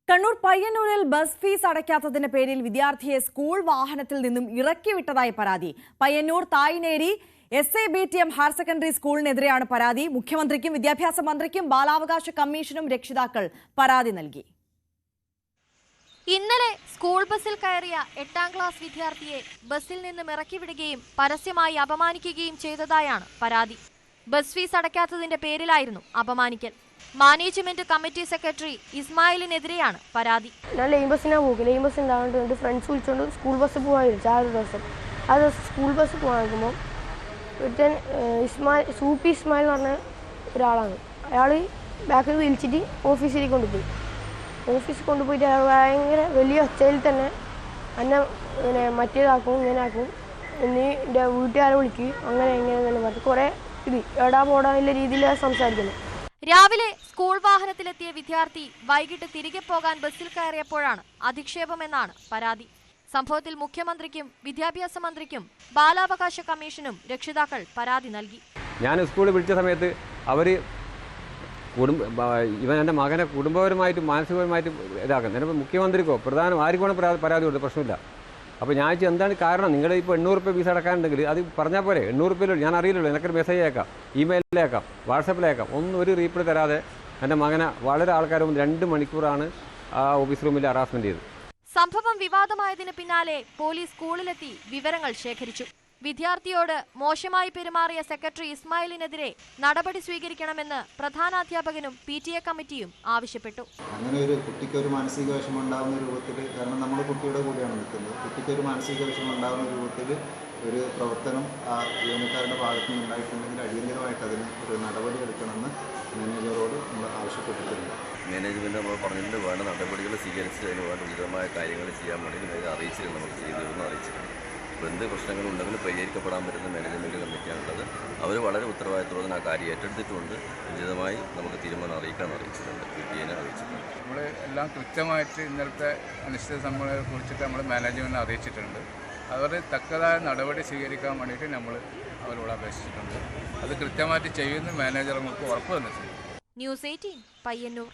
കണ്ണൂർ പയ്യന്നൂരിൽ bus fees അടയ്ക്കാത്തതിന്റെ പേരിൽ വിദ്യാർത്ഥിയെ സ്കൂൾ വാഹനത്തിൽ നിന്നും ഇറക്കിവിട്ടതായി പരാതി. Payyanur Thayineri SABTM higher secondary സ്കൂളിനെതിരെയാണ് പരാതി. മുഖ്യമന്ത്രിക്കും വിദ്യാഭ്യാസ മന്ത്രിക്കും ബാലാവകാശ കമ്മീഷനും രക്ഷിതാക്കൾ പരാതി നൽകി. ഇന്നലെ സ്കൂൾ ബസ്സിൽ കയറിയ 8ാം ക്ലാസ് വിദ്യാർത്ഥിയെ ബസ്സിൽ നിന്നും ഇറക്കിവിടുകയും പരസ്യമായി അപമാനിക്കുകയും ചെയ്തതായാണ് പരാതി. ബസ് ഫീസ് അടയ്ക്കാത്തതിന്റെ പേരിലായിരുന്നു അപമാനിക്കൽ. മാനേജ്മെന്റ് കമ്മിറ്റി സെക്രട്ടറി ഇസ്മായിലിനെതിരെയാണ് പരാതി. ഞാൻ ലൈൻ ബസ്സിനാണ് പോകുക. ലൈൻ ബസ് ഉണ്ടാകുന്നുണ്ട്. എൻ്റെ ഫ്രണ്ട്സ് വിളിച്ചുകൊണ്ട് സ്കൂൾ ബസ് പോകാൻ ആ ദിവസം സ്കൂൾ ബസ് പോകാൻ ഒരുത്തൻ സൂപ്പി ഇസ്മായിൽ എന്ന് പറഞ്ഞ ഒരാളാണ്. അയാൾ ബാക്കിൽ വിളിച്ചിട്ട് ഓഫീസിലേക്ക് കൊണ്ടുപോയി. ഓഫീസിൽ കൊണ്ടുപോയിട്ട് അയാൾ ഭയങ്കര വലിയ ഒച്ചയിൽ തന്നെ എന്നെ മറ്റേതാക്കും ഇങ്ങനെ ആക്കും, എന്നീ എൻ്റെ വീട്ടുകാരെ വിളിക്കും, അങ്ങനെ എങ്ങനെ പറഞ്ഞു കുറേ എടാ പോടാനുള്ള രീതിയിൽ സംസാരിക്കുന്നു. രാവിലെ സ്കൂൾ വാഹനത്തിലെത്തിയ വിദ്യാർത്ഥി വൈകിട്ട് തിരികെ പോകാൻ ബസ്സിൽ കയറിയപ്പോഴാണ് അധിക്ഷേപമെന്നാണ് പരാതി. സംഭവത്തിൽ മുഖ്യമന്ത്രിക്കും വിദ്യാഭ്യാസ മന്ത്രിക്കും ബാലാവകാശ കമ്മീഷനും രക്ഷിതാക്കൾ പരാതി നൽകി. ഞാൻ സ്കൂളിൽ വിളിച്ച സമയത്ത് അവർ ഇവൻ എൻ്റെ മകനെ കുടുംബപരമായിട്ടും മാനസികപരമായിട്ടും ഇതാക്കുന്നത് മുഖ്യമന്ത്രിക്കോ പ്രധാനം ആർക്കും പരാതി കൊടുത്ത പ്രശ്നമില്ല. അപ്പോൾ ഞാൻ ചോദിച്ചു എന്താണ് കാരണം, നിങ്ങൾ ഇപ്പോൾ 800 രൂപ ഫീസ് അടക്കാനുണ്ടെങ്കിൽ അത് പറഞ്ഞാൽ പോരെ. 800 രൂപയിലോ ഞാൻ അറിയില്ലല്ലോ, എനിക്കൊരു മെസ്സേജ് അയക്കാം, ഇമെയിലയക്കാം, വാട്സപ്പിലയക്കാം, ഒന്നും ഒരു റീപ്ലൈ തരാതെ എൻ്റെ മകനെ വളരെ ആൾക്കാർ 2 മണിക്കൂറാണ് ആ ഓഫീസ് റൂമിൽ ഹറാസ്മെന്റ് ചെയ്തത്. സംഭവം വിവാദമായതിന് പിന്നാലെ പോലീസ് സ്കൂളിലെത്തി വിവരങ്ങൾ ശേഖരിച്ചു. വിദ്യാർത്ഥിയോട് മോശമായി പെരുമാറിയ സെക്രട്ടറി ഇസ്മായിലിനെതിരെ നടപടി സ്വീകരിക്കണമെന്ന് പ്രധാനാധ്യാപകനും PTA കമ്മിറ്റിയും ആവശ്യപ്പെട്ടു. അങ്ങനെ ഒരു കുട്ടിക്ക് ഒരു മാനസിക വിഷമം ഉണ്ടാകുന്ന രൂപത്തിൽ, കാരണം നമ്മൾ കുട്ടിയുടെ കൂടെയാണ് നിൽക്കുന്നത്, കുട്ടിക്ക് ഒരു മാനസിക വിഷമം ഉണ്ടാകുന്ന രൂപത്തിൽ ഒരു പ്രവർത്തനം ആ ജീവനക്കാരുടെ ഭാഗത്തു നിന്നുണ്ടായിട്ടുണ്ടെങ്കിൽ അടിയന്തരമായിട്ട് അതിന് ഒരു നടപടി എടുക്കണമെന്ന് മാനേജറോട് നമ്മൾ ആവശ്യപ്പെട്ടിട്ടുണ്ട്. മാനേജ്മെൻറ്റ് നമ്മൾ പറഞ്ഞിട്ടുണ്ട്, വേണ്ട നടപടികൾ സ്വീകരിച്ച് അതിന് വേണ്ട ഉചിതമായ കാര്യങ്ങൾ ചെയ്യാൻ വേണ്ടി അറിയിച്ചിട്ടുണ്ട്. നമ്മൾ ചെയ്തിരുന്നു അറിയിച്ചിട്ടുണ്ട്. എന്ത് പ്രശ്നങ്ങളുണ്ടെങ്കിലും പരിഹരിക്കപ്പെടാൻ പറ്റുന്ന മാനേജ്മെൻറ്റ് കമ്മിറ്റിയാണുള്ളത്. അവർ വളരെ ഉത്തരവാദിത്തത്തോടെ ആ കാര്യം ഏറ്റെടുത്തിട്ടുണ്ട്. ഉചിതമായി നമുക്ക് തീരുമാനം അറിയിക്കാൻ അറിയിച്ചിട്ടുണ്ട്, PTA അറിയിച്ചിട്ടുണ്ട്. നമ്മൾ എല്ലാം കൃത്യമായിട്ട് ഇന്നലത്തെ അനിശ്ചിത സമ്മേളനത്തെ കുറിച്ചിട്ട് നമ്മൾ മാനേജ്മെൻറ്റിനെ അറിയിച്ചിട്ടുണ്ട്. അവരുടെ തക്കതായ നടപടി സ്വീകരിക്കാൻ വേണ്ടിയിട്ട് നമ്മൾ അവരോട് അപേക്ഷിച്ചിട്ടുണ്ട്. അത് കൃത്യമായിട്ട് ചെയ്യുന്ന മാനേജർ നമുക്ക് ഉറപ്പ് തന്നിട്ടുണ്ട്. ന്യൂസ് 18 പയ്യന്നൂർ.